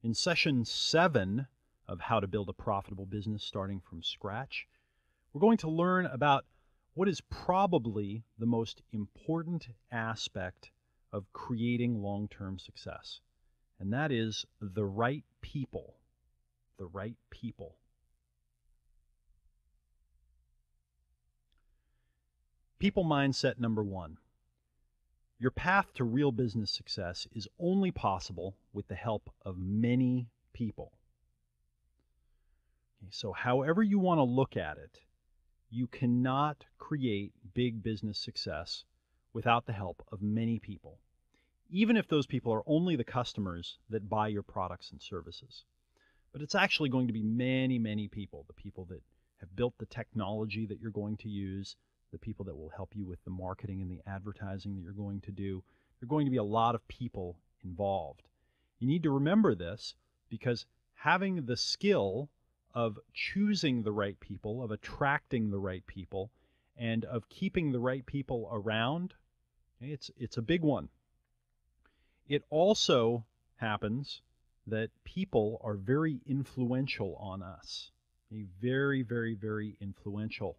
In session 7 of How to Build a Profitable Business Starting from Scratch, we're going to learn about what is probably the most important aspect of creating long-term success, and that is the right people. The right people. People mindset number 1. Your path to real business success is only possible with the help of many people. Okay, so however you want to look at it, you cannot create big business success without the help of many people, even if those people are only the customers that buy your products and services. But it's actually going to be many, many people, the people that have built the technology that you're going to use, the people that will help you with the marketing and the advertising that you're going to do. There are going to be a lot of people involved. You need to remember this because having the skill of choosing the right people, of attracting the right people, and of keeping the right people around, it's a big one. It also happens that people are very influential on us. Very, very, very influential.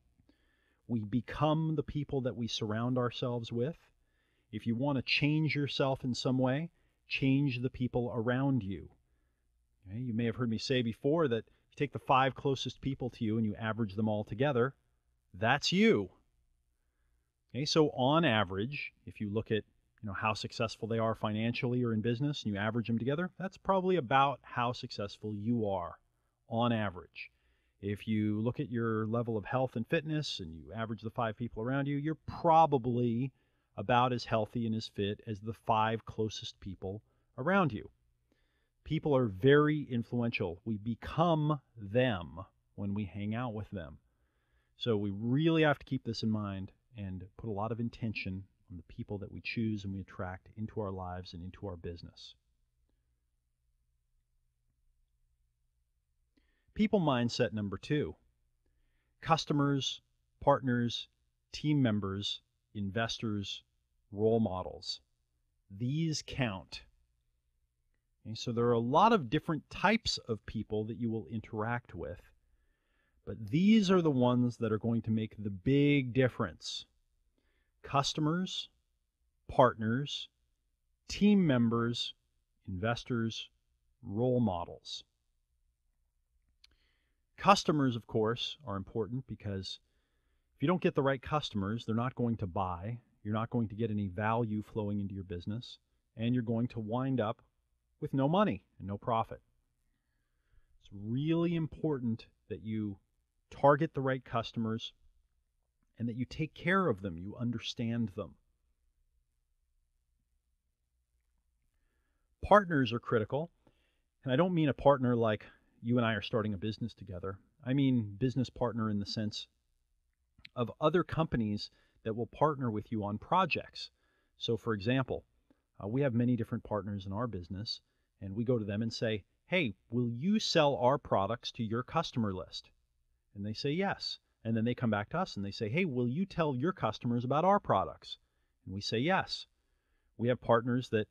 We become the people that we surround ourselves with. If you want to change yourself in some way, change the people around you. Okay? You may have heard me say before that if you take the 5 closest people to you and you average them all together, that's you. Okay? So on average, if you look at how successful they are financially or in business and you average them together, that's probably about how successful you are on average. If you look at your level of health and fitness and you average the 5 people around you, you're probably about as healthy and as fit as the 5 closest people around you. People are very influential. We become them when we hang out with them. So we really have to keep this in mind and put a lot of intention on the people that we choose and we attract into our lives and into our business. People mindset number 2. Customers, partners, team members, investors, role models. These count. Okay, so there are a lot of different types of people that you will interact with, but these are the ones that are going to make the big difference. Customers, partners, team members, investors, role models. Customers, of course, are important because if you don't get the right customers, they're not going to buy, you're not going to get any value flowing into your business, and you're going to wind up with no money and no profit. It's really important that you target the right customers and that you take care of them, you understand them. Partners are critical, and I don't mean a partner like you and I are starting a business together. I mean business partner in the sense of other companies that will partner with you on projects. So for example, we have many different partners in our business, and we go to them and say, hey, will you sell our products to your customer list? And they say yes. And then they come back to us and they say, hey, will you tell your customers about our products? And we say yes. We have partners that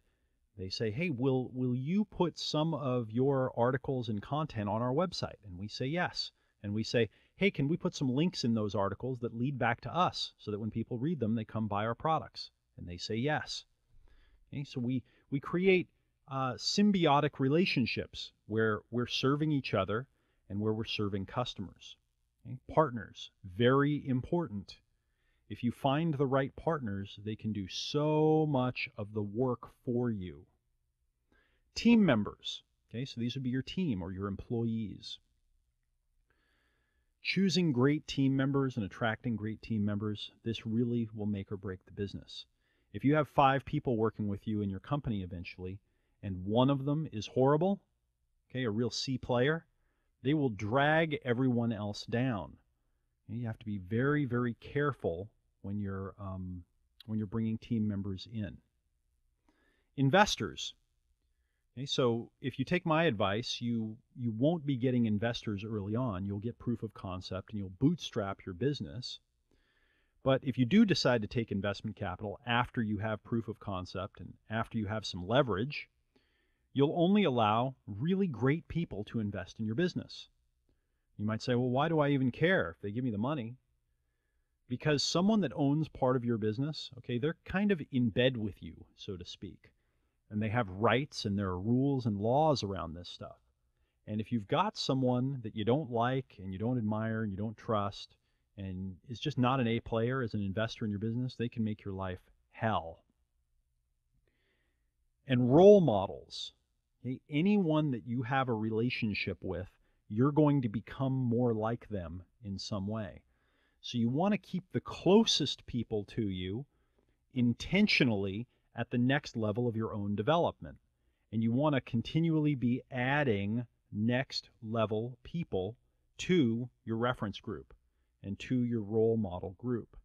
they say, hey, will you put some of your articles and content on our website? And we say yes. And we say, hey, can we put some links in those articles that lead back to us so that when people read them, they come buy our products? And they say yes. Okay, so we create symbiotic relationships where we're serving each other and where we're serving customers. Okay? Partners, very important. If you find the right partners, they can do so much of the work for you. Team members. Okay, so these would be your team or your employees. Choosing great team members and attracting great team members, this really will make or break the business. If you have 5 people working with you in your company eventually, and one of them is horrible, okay, a real C player, they will drag everyone else down. And you have to be very, very careful when you're bringing team members in. Investors. Okay, so if you take my advice, you won't be getting investors early on. You'll get proof of concept and you'll bootstrap your business. But if you do decide to take investment capital after you have proof of concept and after you have some leverage, You'll only allow really great people to invest in your business. You might say, well, why do I even care if they give me the money? Because someone that owns part of your business, okay, they're kind of in bed with you, so to speak. And they have rights and there are rules and laws around this stuff. And if you've got someone that you don't like and you don't admire and you don't trust and is just not an A player as an investor in your business, they can make your life hell. And role models, okay, anyone that you have a relationship with, you're going to become more like them in some way. So you want to keep the closest people to you intentionally at the next level of your own development. And you want to continually be adding next level people to your reference group and to your role model group.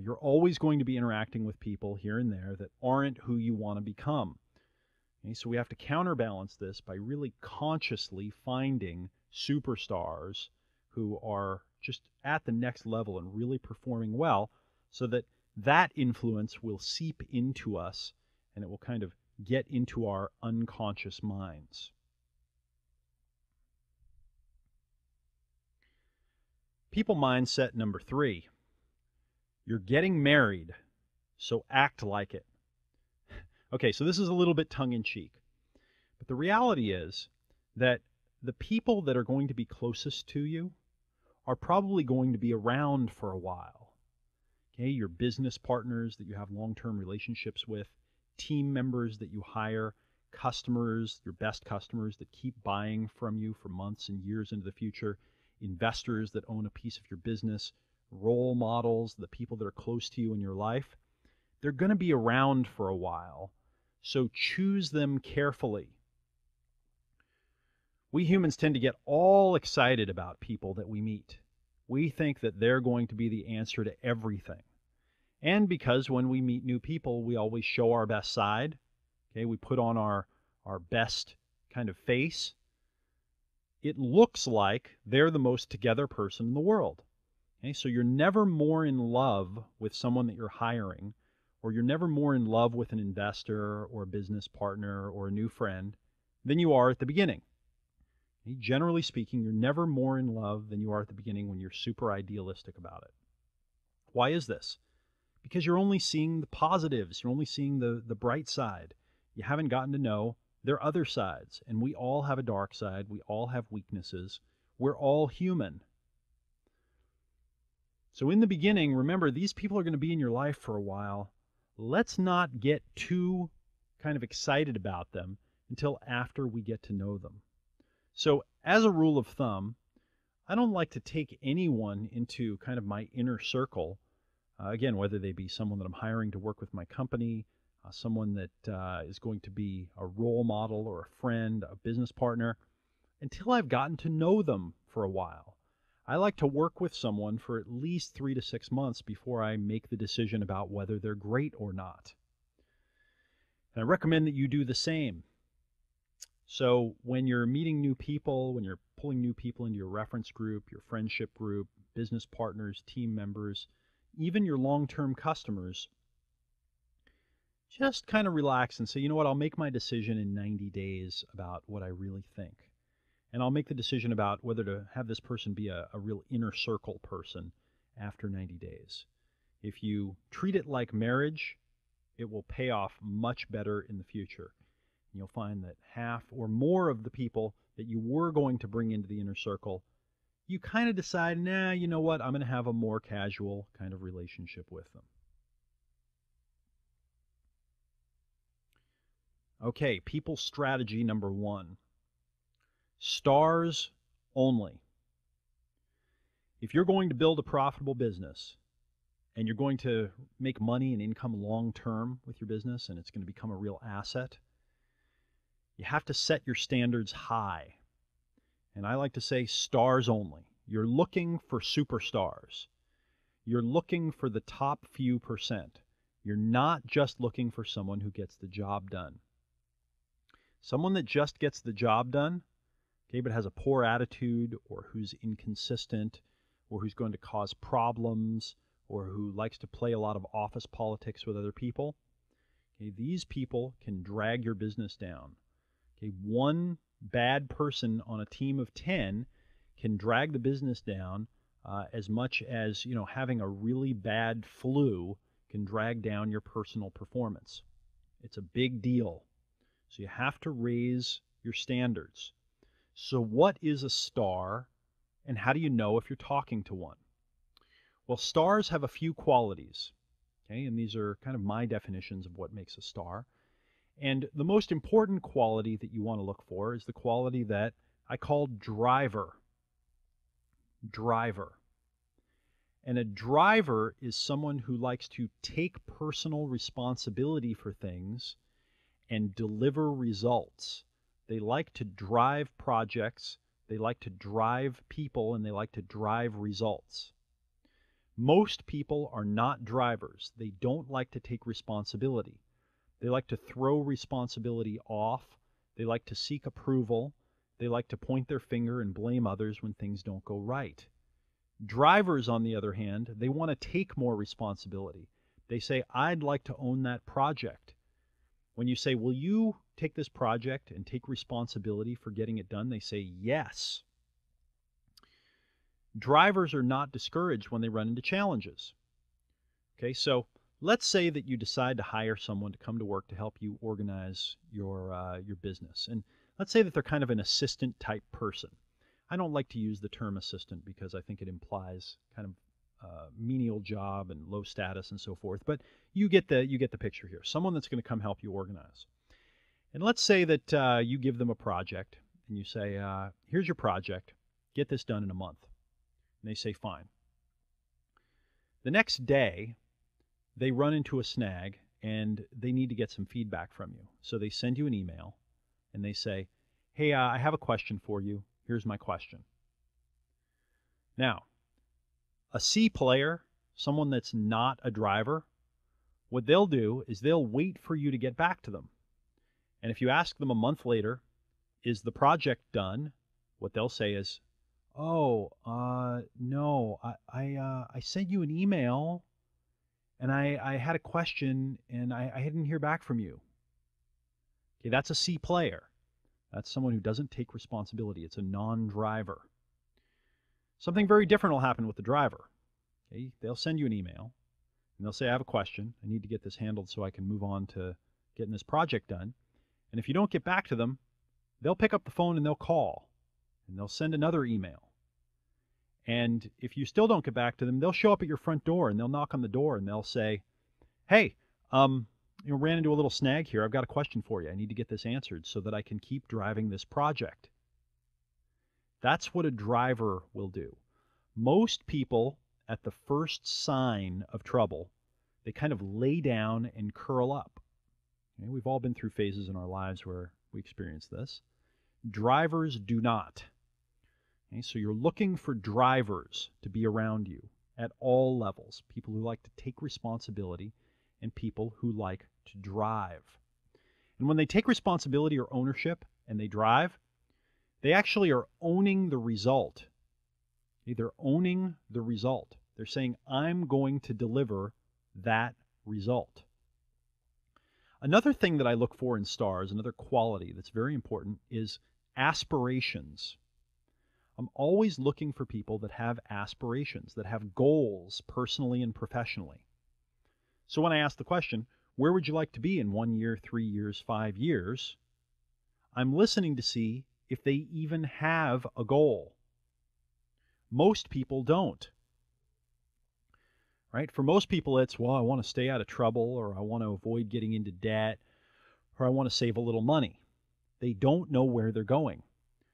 You're always going to be interacting with people here and there that aren't who you want to become. Okay, so we have to counterbalance this by really consciously finding superstars who are just at the next level and really performing well, so that that influence will seep into us and it will kind of get into our unconscious minds. People mindset number 3. You're getting married, so act like it. Okay, so this is a little bit tongue-in-cheek, but the reality is that the people that are going to be closest to you are probably going to be around for a while. Okay, your business partners that you have long-term relationships with, team members that you hire, customers, your best customers that keep buying from you for months and years into the future, investors that own a piece of your business, role models, the people that are close to you in your life, they're going to be around for a while. So choose them carefully. We humans tend to get all excited about people that we meet. We think that they're going to be the answer to everything. And because when we meet new people, we always show our best side. Okay, we put on our best kind of face. It looks like they're the most together person in the world. Okay, so you're never more in love with someone that you're hiring, or you're never more in love with an investor or a business partner or a new friend than you are at the beginning. Okay, generally speaking, you're never more in love than you are at the beginning when you're super idealistic about it. Why is this? Because you're only seeing the positives. You're only seeing the bright side. You haven't gotten to know their other sides. And we all have a dark side. We all have weaknesses. We're all human. So in the beginning, remember, these people are going to be in your life for a while. Let's not get too kind of excited about them until after we get to know them. So as a rule of thumb, I don't like to take anyone into kind of my inner circle, again, whether they be someone that I'm hiring to work with my company, someone that is going to be a role model or a friend, a business partner, until I've gotten to know them for a while. I like to work with someone for at least 3 to 6 months before I make the decision about whether they're great or not. And I recommend that you do the same. So when you're meeting new people, when you're pulling new people into your reference group, your friendship group, business partners, team members, even your long-term customers, just kind of relax and say, you know what, I'll make my decision in 90 days about what I really think. And I'll make the decision about whether to have this person be a real inner circle person after 90 days. If you treat it like marriage, it will pay off much better in the future. And you'll find that half or more of the people that you were going to bring into the inner circle, you kind of decide, nah, you know what, I'm going to have a more casual kind of relationship with them. Okay, people strategy number 1. Stars only. If you're going to build a profitable business and you're going to make money and income long term with your business and it's going to become a real asset, you have to set your standards high. And I like to say stars only. You're looking for superstars. You're looking for the top few percent. You're not just looking for someone who gets the job done. Someone that just gets the job done, okay, but has a poor attitude, or who's inconsistent, or who's going to cause problems, or who likes to play a lot of office politics with other people, okay, these people can drag your business down. Okay, one bad person on a team of 10 can drag the business down as much as, having a really bad flu can drag down your personal performance. It's a big deal. So you have to raise your standards. So what is a star, and how do you know if you're talking to one? Well, stars have a few qualities, okay, and these are kind of my definitions of what makes a star. And the most important quality that you want to look for is the quality that I call driver. Driver. And a driver is someone who likes to take personal responsibility for things and deliver results. They like to drive projects, they like to drive people, and they like to drive results. Most people are not drivers. They don't like to take responsibility. They like to throw responsibility off. They like to seek approval. They like to point their finger and blame others when things don't go right. Drivers, on the other hand, they want to take more responsibility. They say, I'd like to own that project. When you say, will you take this project and take responsibility for getting it done? They say, yes. Drivers are not discouraged when they run into challenges. Okay, so let's say that you decide to hire someone to come to work to help you organize your business. And let's say that they're kind of an assistant type person. I don't like to use the term assistant because I think it implies kind of menial job and low status and so forth. But you get the picture here. Someone that's going to come help you organize. And let's say that you give them a project and you say, here's your project. Get this done in a month. And they say, fine. The next day, they run into a snag and they need to get some feedback from you. So they send you an email and they say, hey, I have a question for you. Here's my question. Now, a C player, someone that's not a driver, what they'll do is they'll wait for you to get back to them. And if you ask them a month later, is the project done? What they'll say is, oh, no, I sent you an email and I had a question and I didn't hear back from you. Okay, that's a C player. That's someone who doesn't take responsibility. It's a non-driver. Something very different will happen with the driver. Okay, they'll send you an email and they'll say, I have a question. I need to get this handled so I can move on to getting this project done. And if you don't get back to them, they'll pick up the phone and they'll call and they'll send another email. And if you still don't get back to them, they'll show up at your front door and they'll knock on the door and they'll say, hey, ran into a little snag here. I've got a question for you. I need to get this answered so that I can keep driving this project. That's what a driver will do. Most people, at the first sign of trouble, they kind of lay down and curl up. Okay, we've all been through phases in our lives where we experience this. Drivers do not. Okay, so you're looking for drivers to be around you at all levels, people who like to take responsibility and people who like to drive. And when they take responsibility or ownership and they drive, they actually are owning the result. They're owning the result. They're saying, I'm going to deliver that result. Another thing that I look for in stars, another quality that's very important, is aspirations. I'm always looking for people that have aspirations, that have goals personally and professionally. So when I ask the question, where would you like to be in 1 year, 3 years, 5 years? I'm listening to see if they even have a goal. Most people don't. Right? For most people, it's, well, I want to stay out of trouble, or I want to avoid getting into debt, or I want to save a little money. They don't know where they're going.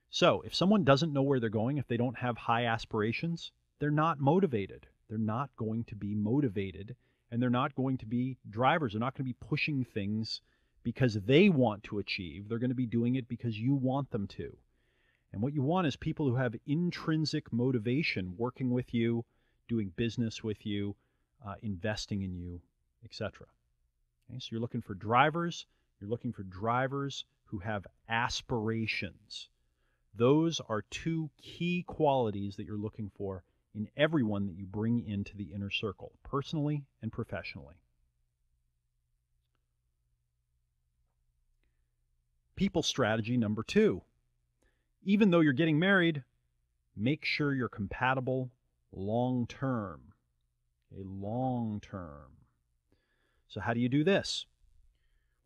So if someone doesn't know where they're going, if they don't have high aspirations, they're not motivated. They're not going to be motivated, and they're not going to be drivers. They're not going to be pushing things because they want to achieve. They're going to be doing it because you want them to. And what you want is people who have intrinsic motivation working with you, doing business with you, investing in you, etc. Okay, so you're looking for drivers. You're looking for drivers who have aspirations. Those are two key qualities that you're looking for in everyone that you bring into the inner circle, personally and professionally. People strategy number 2. Even though you're getting married, make sure you're compatible long term. Okay, long term. So how do you do this?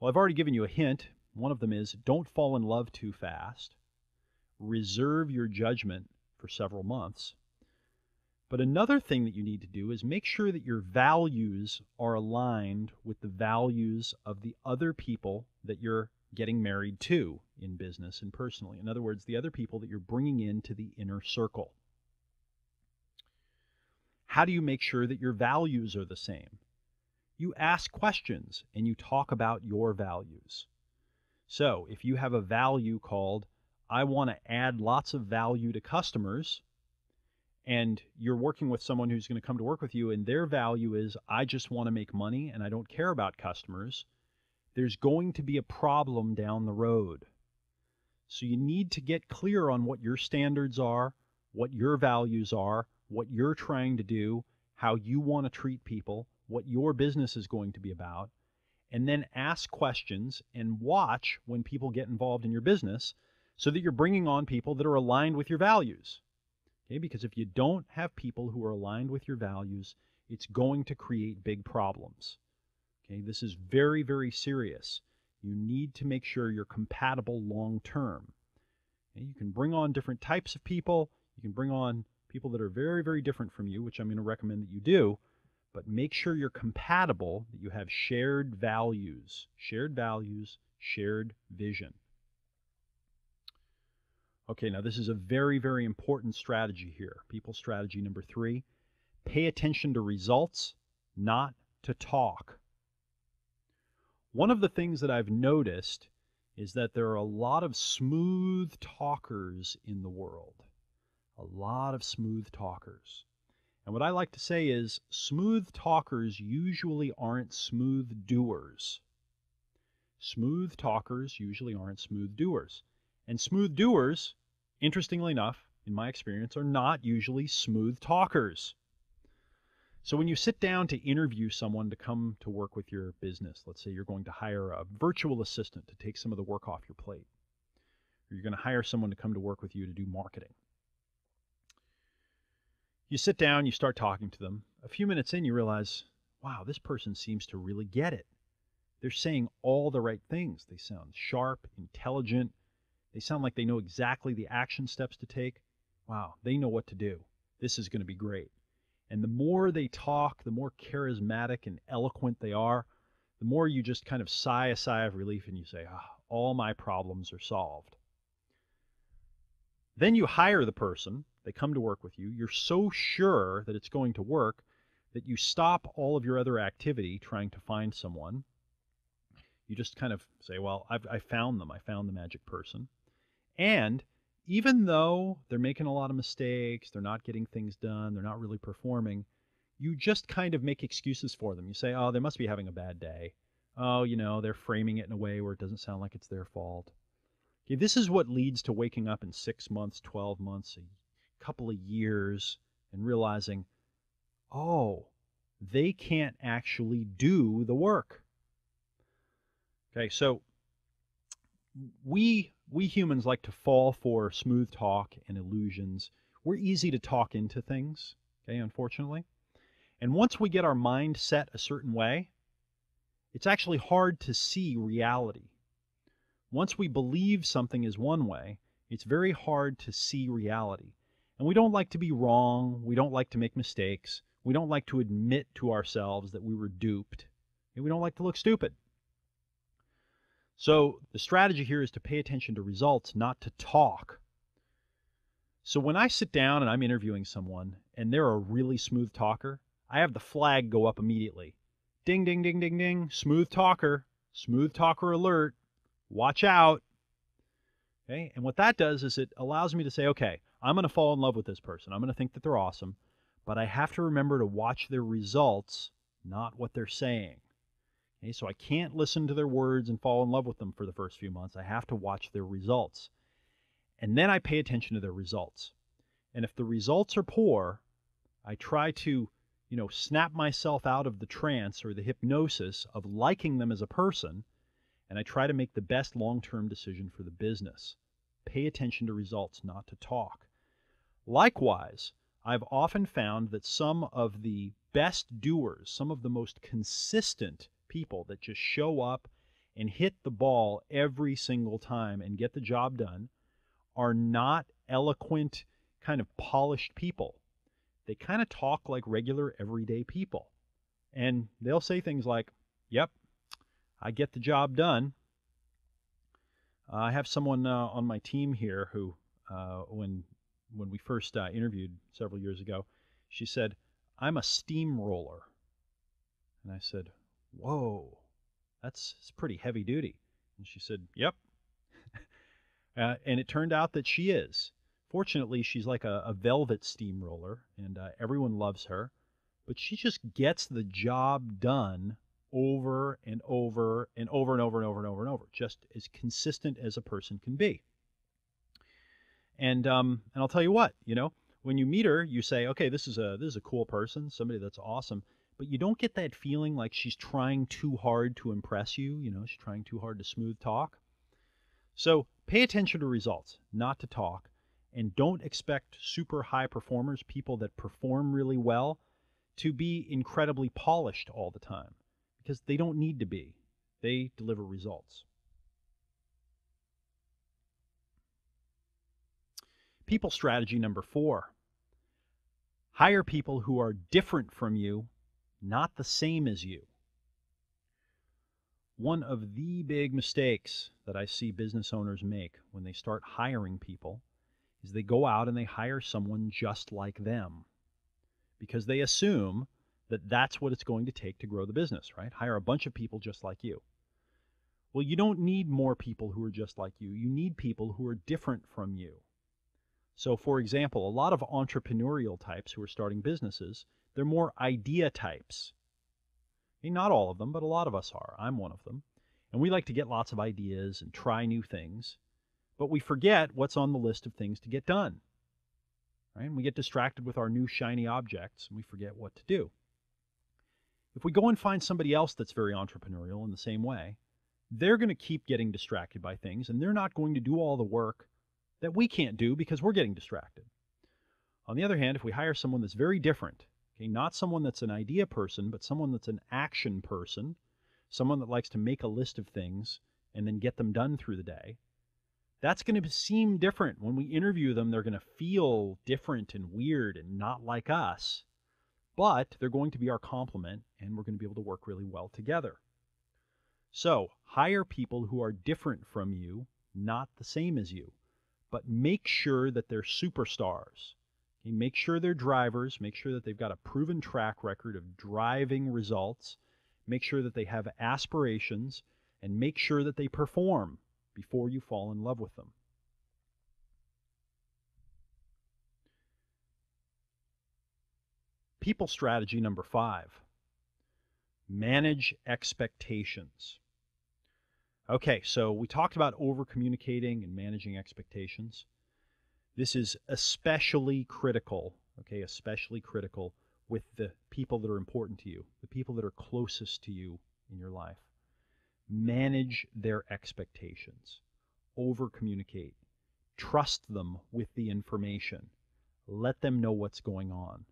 Well, I've already given you a hint. One of them is don't fall in love too fast. Reserve your judgment for several months. But another thing that you need to do is make sure that your values are aligned with the values of the other people that you're getting married to in business and personally. In other words, the other people that you're bringing into the inner circle. How do you make sure that your values are the same? You ask questions and you talk about your values. So if you have a value called, I want to add lots of value to customers, and you're working with someone who's going to come to work with you and their value is, I just want to make money and I don't care about customers, there's going to be a problem down the road. So you need to get clear on what your standards are, what your values are, what you're trying to do, how you want to treat people, what your business is going to be about, and then ask questions and watch when people get involved in your business so that you're bringing on people that are aligned with your values. Okay? Because if you don't have people who are aligned with your values, it's going to create big problems. Okay? This is very, very serious. You need to make sure you're compatible long term. Okay? You can bring on different types of people. You can bring on people that are very, very different from you, which I'm going to recommend that you do, but make sure you're compatible, that you have shared values, shared vision. Okay, now this is a very, very important strategy here. People strategy number 3, pay attention to results, not to talk. One of the things that I've noticed is that there are a lot of smooth talkers in the world. A lot of smooth talkers. And what I like to say is smooth talkers usually aren't smooth doers. Smooth talkers usually aren't smooth doers. And smooth doers, interestingly enough, in my experience, are not usually smooth talkers. So when you sit down to interview someone to come to work with your business, let's say you're going to hire a virtual assistant to take some of the work off your plate, or you're going to hire someone to come to work with you to do marketing. You sit down, you start talking to them. A few minutes in, you realize, wow, this person seems to really get it. They're saying all the right things. They sound sharp, intelligent. They sound like they know exactly the action steps to take. Wow, they know what to do. This is going to be great. And the more they talk, the more charismatic and eloquent they are, the more you just kind of sigh a sigh of relief and you say, all my problems are solved. Then you hire the person. They come to work with you. You're so sure that it's going to work that you stop all of your other activity trying to find someone. You just kind of say, well, I found them. I found the magic person. And even though they're making a lot of mistakes, they're not getting things done, they're not really performing, you just kind of make excuses for them. You say, oh, they must be having a bad day. Oh, they're framing it in a way where it doesn't sound like it's their fault. Okay, this is what leads to waking up in 6 months, 12 months, a couple of years, and realizing, oh, they can't actually do the work. Okay, so we humans like to fall for smooth talk and illusions. We're easy to talk into things, okay, unfortunately. And once we get our mind set a certain way, it's actually hard to see reality. Once we believe something is one way, it's very hard to see reality. And we don't like to be wrong. We don't like to make mistakes. We don't like to admit to ourselves that we were duped. And we don't like to look stupid. So the strategy here is to pay attention to results, not to talk. So when I sit down and I'm interviewing someone and they're a really smooth talker, I have the flag go up immediately. Ding, ding, ding, ding, ding. Smooth talker alert. Watch out. Okay? And what that does is it allows me to say, okay, I'm going to fall in love with this person. I'm going to think that they're awesome, but I have to remember to watch their results, not what they're saying. Okay? So I can't listen to their words and fall in love with them for the first few months. I have to watch their results. And then I pay attention to their results. And if the results are poor, I try to, snap myself out of the trance or the hypnosis of liking them as a person and I try to make the best long-term decision for the business. Pay attention to results, not to talk. Likewise, I've often found that some of the best doers, some of the most consistent people that just show up and hit the ball every single time and get the job done are not eloquent, kind of polished people. They kind of talk like regular, everyday people. And they'll say things like, yep, I get the job done. I have someone on my team here who, when we first interviewed several years ago, she said, I'm a steamroller. And I said, whoa, that's pretty heavy duty. And she said, yep. And it turned out that she is. Fortunately, she's like a velvet steamroller, and everyone loves her. But she just gets the job done over and over and over and over and over and over and over, just as consistent as a person can be. And I'll tell you what, when you meet her, you say, okay, this is a cool person, somebody that's awesome, but you don't get that feeling like she's trying too hard to impress you. She's trying too hard to smooth talk. So pay attention to results, not to talk, and don't expect super high performers, people that perform really well, to be incredibly polished all the time, because they don't need to be. They deliver results. People strategy number 4. Hire people who are different from you, not the same as you. One of the big mistakes that I see business owners make when they start hiring people is they go out and they hire someone just like them, because they assume that that's what it's going to take to grow the business, right? Hire a bunch of people just like you. Well, you don't need more people who are just like you. You need people who are different from you. So, for example, a lot of entrepreneurial types who are starting businesses, they're more idea types. Not all of them, but a lot of us are. I'm one of them. And we like to get lots of ideas and try new things, but we forget what's on the list of things to get done. Right? And we get distracted with our new shiny objects, and we forget what to do. If we go and find somebody else that's very entrepreneurial in the same way, they're going to keep getting distracted by things, and they're not going to do all the work that we can't do because we're getting distracted. On the other hand, if we hire someone that's very different, okay, not someone that's an idea person, but someone that's an action person, someone that likes to make a list of things and then get them done through the day, that's going to seem different. When we interview them, they're going to feel different and weird and not like us, but they're going to be our complement, and we're going to be able to work really well together. So hire people who are different from you, not the same as you, but make sure that they're superstars. Okay, make sure they're drivers. Make sure that they've got a proven track record of driving results. Make sure that they have aspirations, and make sure that they perform before you fall in love with them. People strategy number 5. Manage expectations. Okay, so we talked about over-communicating and managing expectations. This is especially critical, okay, especially critical with the people that are important to you, the people that are closest to you in your life. Manage their expectations. Over-communicate. Trust them with the information. Let them know what's going on.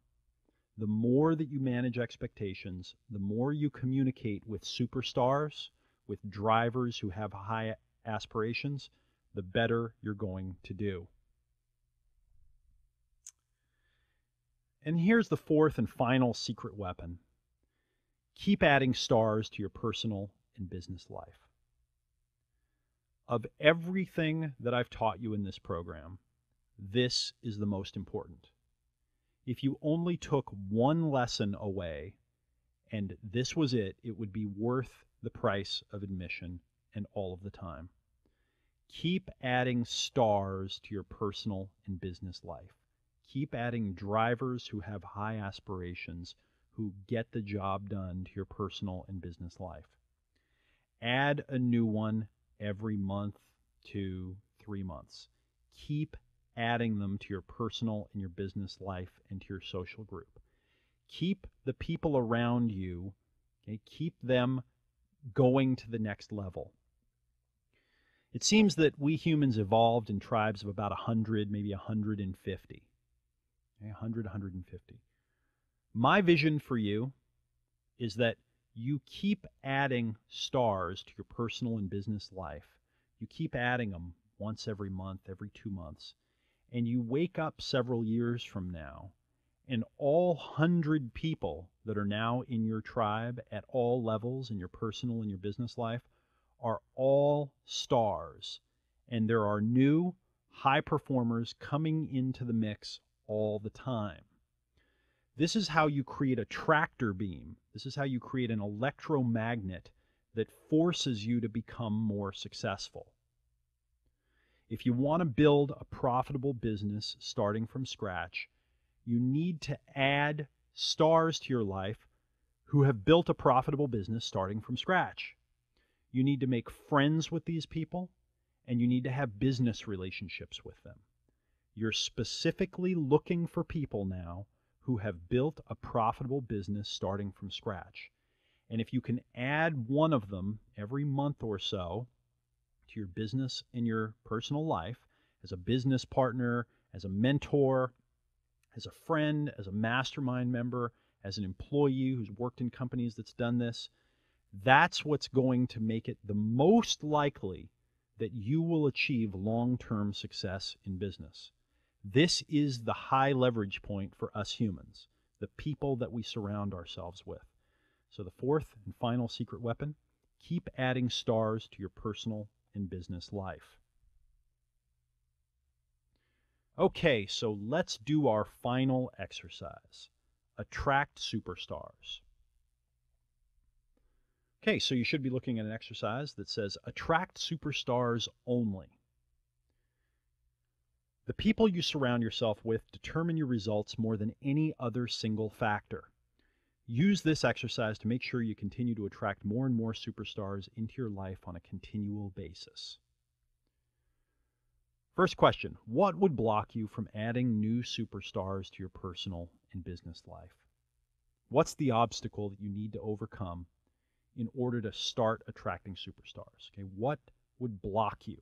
The more that you manage expectations, the more you communicate with superstars, with drivers who have high aspirations, the better you're going to do. And here's the 4th and final secret weapon. Keep adding stars to your personal and business life. Of everything that I've taught you in this program, this is the most important. If you only took one lesson away, and this was it, it would be worth the price of admission and all of the time. Keep adding stars to your personal and business life. Keep adding drivers who have high aspirations, who get the job done to your personal and business life. Add a new one every month to 3 months. Keep adding them to your personal and your business life and to your social group. Keep the people around you, okay, keep them going to the next level. It seems that we humans evolved in tribes of about 100, maybe 150. Okay, 100, 150. My vision for you is that you keep adding stars to your personal and business life. You keep adding them once every month, every 2 months, and you wake up several years from now, and all 100 people that are now in your tribe at all levels in your personal and your business life are all stars, and there are new high performers coming into the mix all the time. This is how you create a tractor beam. This is how you create an electromagnet that forces you to become more successful. If you want to build a profitable business starting from scratch, you need to add stars to your life who have built a profitable business starting from scratch. You need to make friends with these people, and you need to have business relationships with them. You're specifically looking for people now who have built a profitable business starting from scratch. And if you can add one of them every month or so to your business and your personal life, as a business partner, as a mentor, as a friend, as a mastermind member, as an employee who's worked in companies that's done this, that's what's going to make it the most likely that you will achieve long-term success in business. This is the high leverage point for us humans, the people that we surround ourselves with. So the fourth and final secret weapon, keep adding stars to your personal and business life. Okay, so let's do our final exercise. Attract superstars. Okay, so you should be looking at an exercise that says attract superstars only. The people you surround yourself with determine your results more than any other single factor. Use this exercise to make sure you continue to attract more and more superstars into your life on a continual basis. First question, what would block you from adding new superstars to your personal and business life? What's the obstacle that you need to overcome in order to start attracting superstars? Okay, what would block you?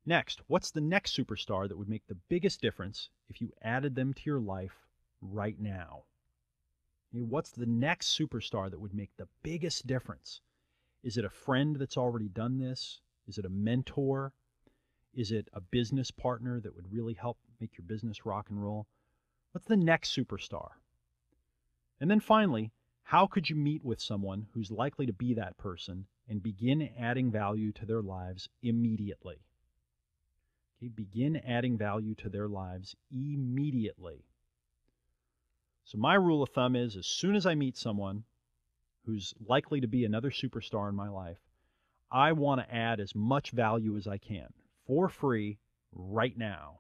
Next, what's the next superstar that would make the biggest difference if you added them to your life right now? Okay, what's the next superstar that would make the biggest difference? Is it a friend that's already done this? Is it a mentor? Is it a business partner that would really help make your business rock and roll? What's the next superstar? And then finally, how could you meet with someone who's likely to be that person and begin adding value to their lives immediately? Okay, begin adding value to their lives immediately. So my rule of thumb is, as soon as I meet someone who's likely to be another superstar in my life, I want to add as much value as I can for free right now.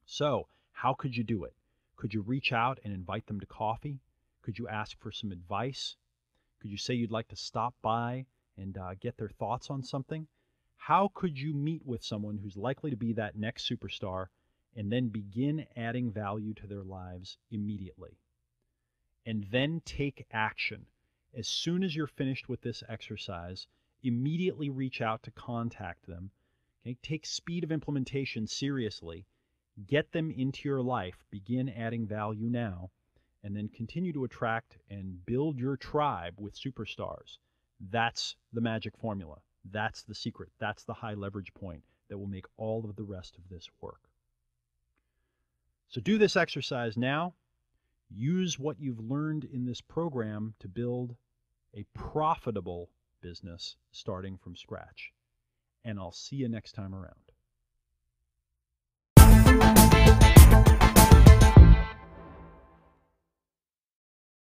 So how could you do it? Could you reach out and invite them to coffee? Could you ask for some advice? Could you say you'd like to stop by and get their thoughts on something? How could you meet with someone who's likely to be that next superstar and then begin adding value to their lives immediately? And then take action. As soon as you're finished with this exercise, immediately reach out to contact them. Okay? Take speed of implementation seriously. Get them into your life. Begin adding value now. And then continue to attract and build your tribe with superstars. That's the magic formula. That's the secret. That's the high leverage point that will make all of the rest of this work. So do this exercise now. Use what you've learned in this program to build a profitable business starting from scratch. And I'll see you next time around.